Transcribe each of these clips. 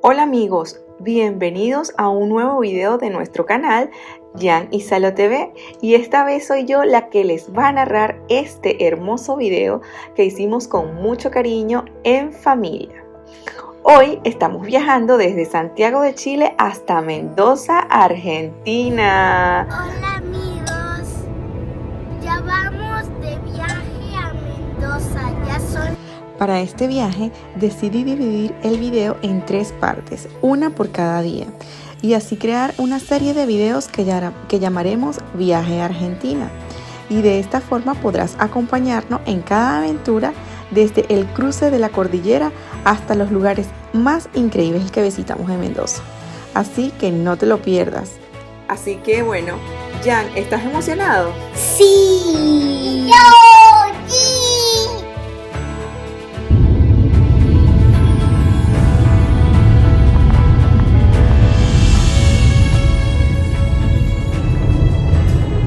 Hola amigos, bienvenidos a un nuevo video de nuestro canal Jan y Salo TV, y esta vez soy yo la que les va a narrar este hermoso video que hicimos con mucho cariño en familia. Hoy estamos viajando desde Santiago de Chile hasta Mendoza, Argentina. Hola amigos, ya vamos de viaje a Mendoza, ya son... Para este viaje decidí dividir el video en 3 partes, una por cada día, y así crear una serie de videos que llamaremos Viaje a Argentina. Y de esta forma podrás acompañarnos en cada aventura desde el cruce de la cordillera hasta los lugares más increíbles que visitamos en Mendoza. Así que no te lo pierdas. Así que bueno, Jan, ¿estás emocionado? ¡Sí! ¡Yo! ¡Sí!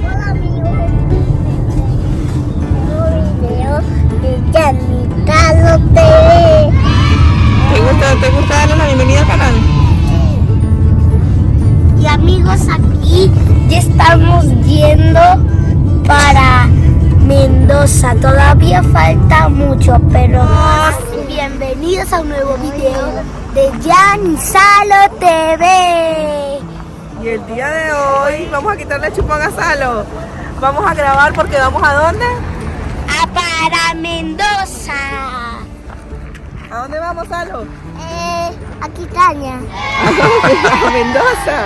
Hola amigos, nuevo video de Jan y Salo TV. ¿Te gusta darle la bienvenida al canal? Y amigos, aquí ya estamos yendo para Mendoza. Todavía falta mucho, pero bienvenidos a un nuevo video de Jan y Salo TV. Y el día de hoy vamos a quitarle chupón a Salo. Vamos a grabar porque vamos ¿a dónde? Para Mendoza. ¿A dónde vamos, Salo? A Quitaña. A Mendoza.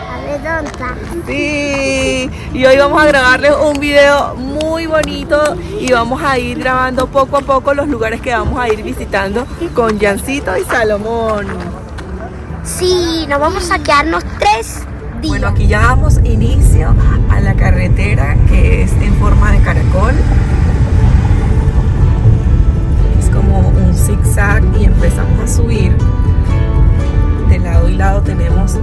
A Redonda. Sí, y hoy vamos a grabarles un video muy bonito y vamos a ir grabando poco a poco los lugares que vamos a ir visitando con Jancito y Salomón. Sí, nos vamos a quedarnos 3 días. Bueno, aquí ya damos inicio a la carretera que es en forma de caracol. Es como un zigzag y empezamos a subir. De lado y lado tenemos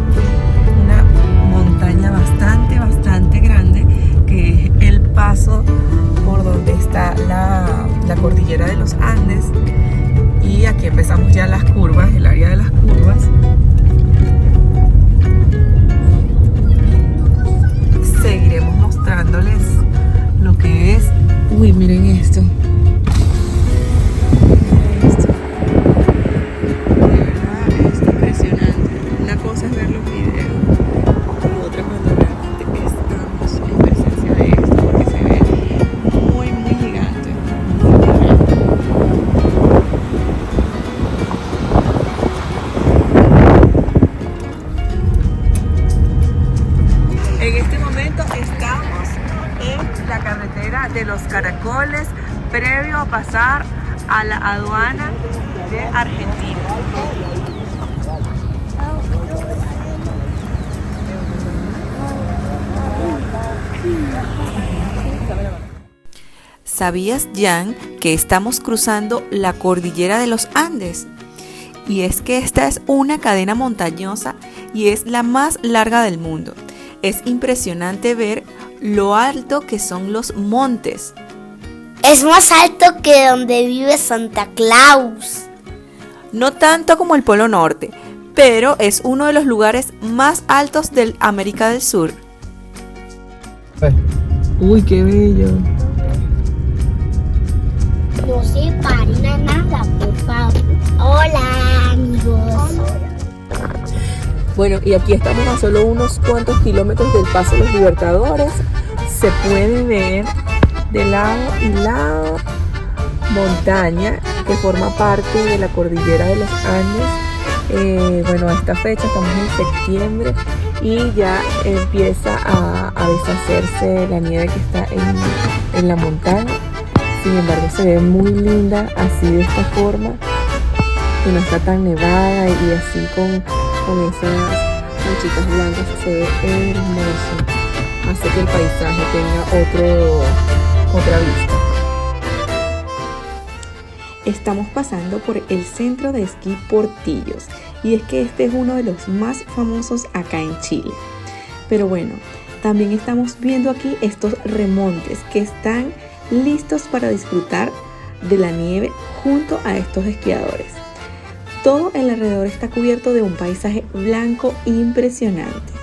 una montaña bastante grande, que es el paso por donde está la cordillera de los Andes, y aquí empezamos ya las curvas, el área de las curvas. Seguiremos mostrándoles lo que es. Uy, miren esto. En este momento estamos en la carretera de los Caracoles, previo a pasar a la aduana de Argentina. ¿Sabías, Jan, que estamos cruzando la cordillera de los Andes? Y es que esta es una cadena montañosa y es la más larga del mundo. Es impresionante ver lo alto que son los montes. Es más alto que donde vive Santa Claus. No tanto como el Polo Norte, pero es uno de los lugares más altos de América del Sur. Uy, qué bello. No se paren nada, por favor. Hola, amigos. Bueno, y aquí estamos a solo unos cuantos kilómetros del Paso de los Libertadores. Se puede ver de lado y lado montaña que forma parte de la cordillera de los Andes. Bueno, a esta fecha estamos en septiembre y ya empieza a deshacerse la nieve que está en la montaña. Sin embargo, se ve muy linda así, de esta forma, que no está tan nevada, y así con esas manchitas blancas se ve hermoso. Hace que el paisaje tenga otra vista. Estamos pasando por el centro de esquí Portillos, y es que este es uno de los más famosos acá en Chile. Pero bueno, también estamos viendo aquí estos remontes que están listos para disfrutar de la nieve junto a estos esquiadores. Todo el alrededor está cubierto de un paisaje blanco impresionante.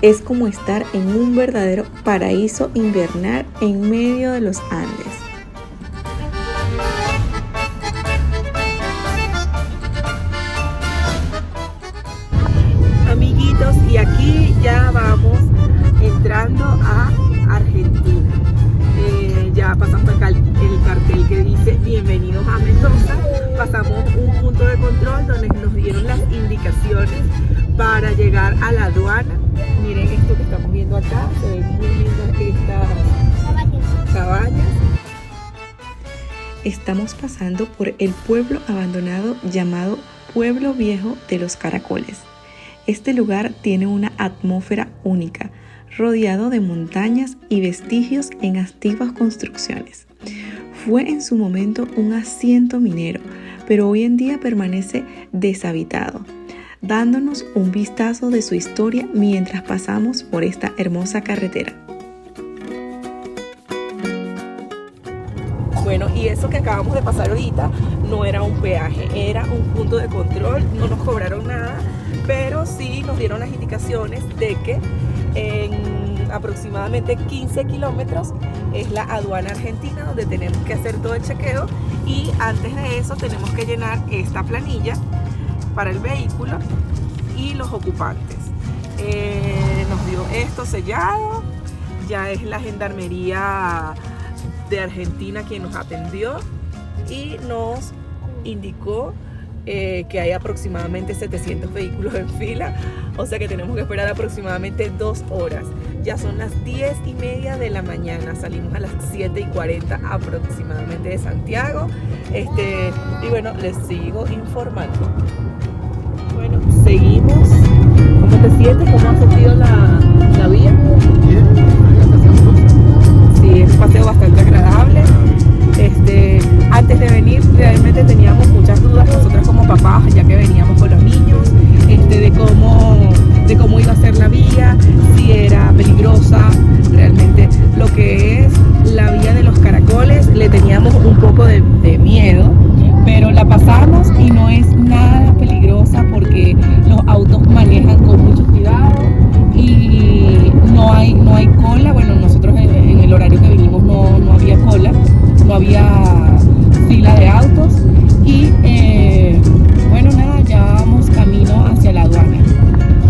Es como estar en un verdadero paraíso invernal en medio de los Andes. Amiguitos, y aquí ya vamos entrando a Argentina. Ya pasamos acá el cartel que dice bienvenidos a Mendoza. Pasamos un punto de control donde nos dieron las indicaciones para llegar a la aduana. Miren esto que estamos viendo acá, se ven muy lindas estas cabañas. Estamos pasando por el pueblo abandonado llamado Pueblo Viejo de los Caracoles. Este lugar tiene una atmósfera única, rodeado de montañas y vestigios en antiguas construcciones. Fue en su momento un asiento minero, pero hoy en día permanece deshabitado, dándonos un vistazo de su historia mientras pasamos por esta hermosa carretera. Bueno, y eso que acabamos de pasar ahorita no era un peaje, era un punto de control, no nos cobraron nada, pero sí nos dieron las indicaciones de que en aproximadamente 15 kilómetros es la aduana argentina donde tenemos que hacer todo el chequeo, y antes de eso tenemos que llenar esta planilla para el vehículo y los ocupantes. Nos dio esto sellado, ya es la gendarmería de Argentina quien nos atendió y nos indicó que hay aproximadamente 700 vehículos en fila, o sea que tenemos que esperar aproximadamente 2 horas. Ya son las 10:30 de la mañana, salimos a las 7:40 aproximadamente de Santiago, y bueno, les sigo informando. Bueno, seguimos. ¿Cómo te sientes? ¿Cómo has sentido la vía? Sí, es un paseo bastante agradable. Antes de venir realmente teníamos muchas dudas nosotros como papás, ya que veníamos con los niños, de cómo iba a ser la vía, si era peligrosa. Realmente lo que es la vía de los Caracoles le teníamos un poco de miedo, pero la pasamos y no es nada peligrosa porque los autos manejan con mucho cuidado y no hay cola. Bueno, nosotros en el horario que vinimos no había cola, no había fila de autos y bueno, nada, ya vamos camino hacia la aduana.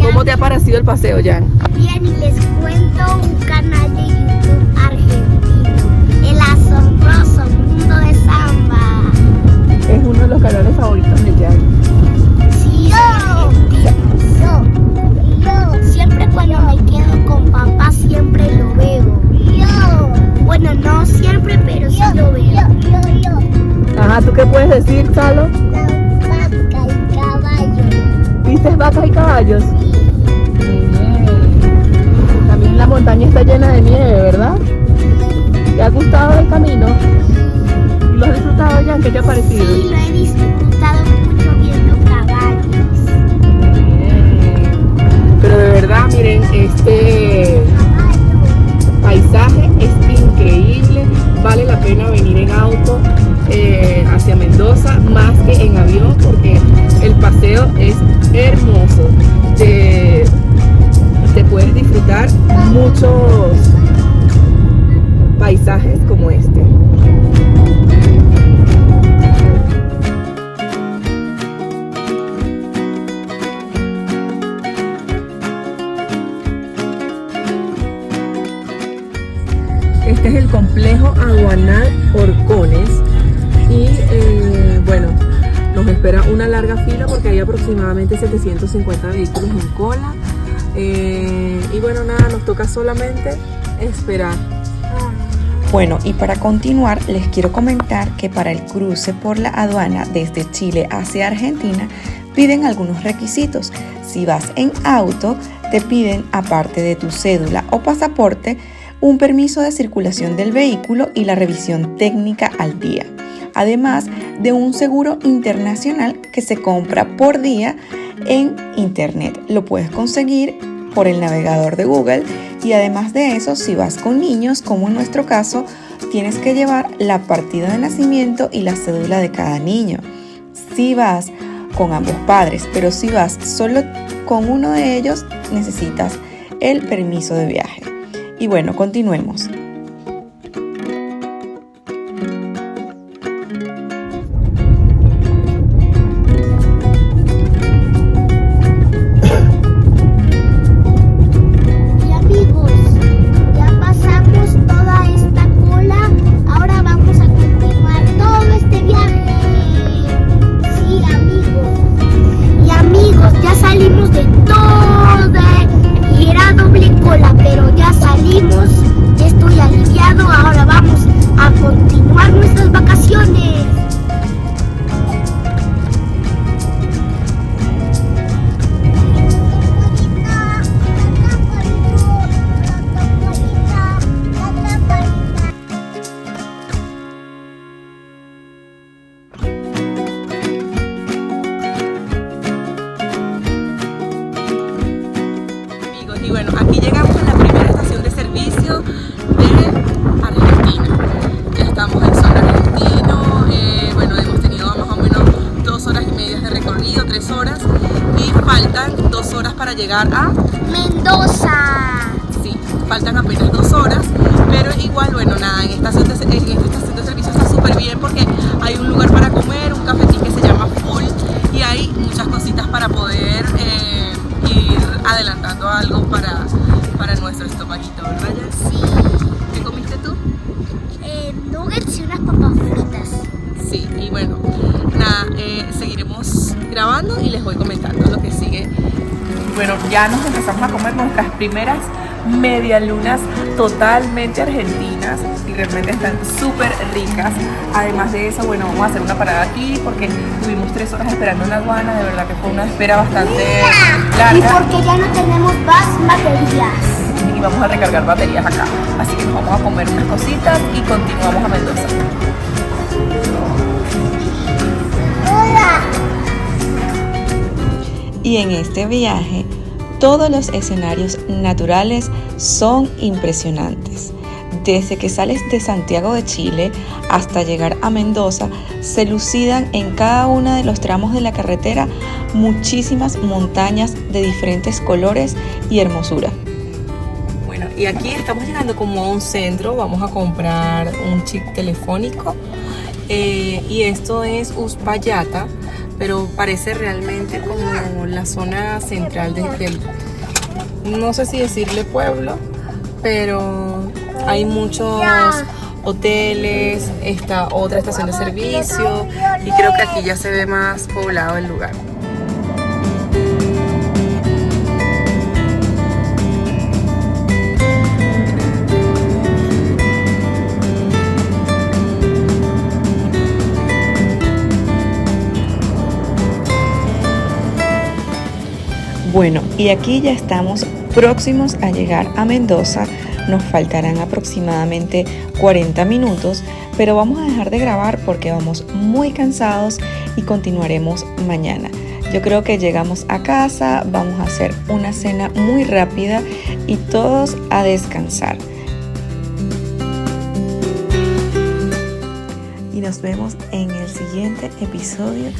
¿Cómo te ha parecido el paseo, Jan? Bien, y les cuento un canal de YouTube argentino, El Asombroso Mundo de Samba. Es uno de los canales favoritos de Jan. Sí, yo siempre cuando me quedo con papá siempre lo veo. Bueno, no siempre, pero sí lo veo. Ajá, ¿tú qué puedes decir, Salo? Vaca y caballo. ¿Viste vacas y caballos? También la montaña está llena de nieve, ¿verdad? ¿Te ha gustado el camino? ¿Y lo has disfrutado, Jan? ¿Qué te ha parecido? Sí, lo he disfrutado mucho viendo caballos. Pero de verdad, miren, este paisaje es increíble. Vale la pena venir en auto hacia Mendoza más que en avión, porque el paseo es hermoso. Te puedes disfrutar muchos paisajes como este. Este es el complejo aduanal Horcones y bueno, nos espera una larga fila porque hay aproximadamente 750 vehículos en cola, y bueno, nada, nos toca solamente esperar. Bueno, y para continuar les quiero comentar que para el cruce por la aduana desde Chile hacia Argentina piden algunos requisitos. Si vas en auto, te piden, aparte de tu cédula o pasaporte, un permiso de circulación del vehículo y la revisión técnica al día, además de un seguro internacional que se compra por día en internet. Lo puedes conseguir por el navegador de Google, y además de eso, si vas con niños, como en nuestro caso, tienes que llevar la partida de nacimiento y la cédula de cada niño. Si vas con ambos padres, pero si vas solo con uno de ellos, necesitas el permiso de viaje. Y bueno, continuemos. Y bueno, aquí llegamos a la primera estación de servicio de Argentina. Ya estamos en zona argentino. Bueno, hemos tenido más o menos 2 horas y media de recorrido, 3 horas. Y faltan 2 horas para llegar a Mendoza. Sí, faltan apenas 2 horas. Pero igual, bueno, nada, en esta estación de servicio está súper bien porque hay un lugar para comer, un cafetín que se llama Full. Y hay muchas cositas para poder ir adelantando algo para nuestro estomaguito, ¿verdad? Sí. ¿Qué comiste tú? Nuggets y unas papas fritas. Sí, y bueno, nada, seguiremos grabando y les voy comentando lo que sigue. Bueno, ya nos empezamos a comer nuestras primeras medialunas totalmente argentinas y realmente están súper ricas. Además de eso, bueno, vamos a hacer una parada aquí porque tuvimos 3 horas esperando en la aduana. De verdad que fue una espera bastante larga. Y porque ya no tenemos más baterías. Y vamos a recargar baterías acá. Así que nos vamos a comer unas cositas y continuamos a Mendoza. Hola. Y en este viaje, todos los escenarios naturales son impresionantes. Desde que sales de Santiago de Chile hasta llegar a Mendoza, se lucidan en cada uno de los tramos de la carretera muchísimas montañas de diferentes colores y hermosura. Bueno, y aquí estamos llegando como a un centro, vamos a comprar un chip telefónico y esto es Uspallata, pero parece realmente como la zona central del, no sé si decirle pueblo, pero hay muchos hoteles, está otra estación de servicio y creo que aquí ya se ve más poblado el lugar. Bueno, y aquí ya estamos próximos a llegar a Mendoza. Nos faltarán aproximadamente 40 minutos, pero vamos a dejar de grabar porque vamos muy cansados y continuaremos mañana. Yo creo que llegamos a casa, vamos a hacer una cena muy rápida y todos a descansar. Y nos vemos en el siguiente episodio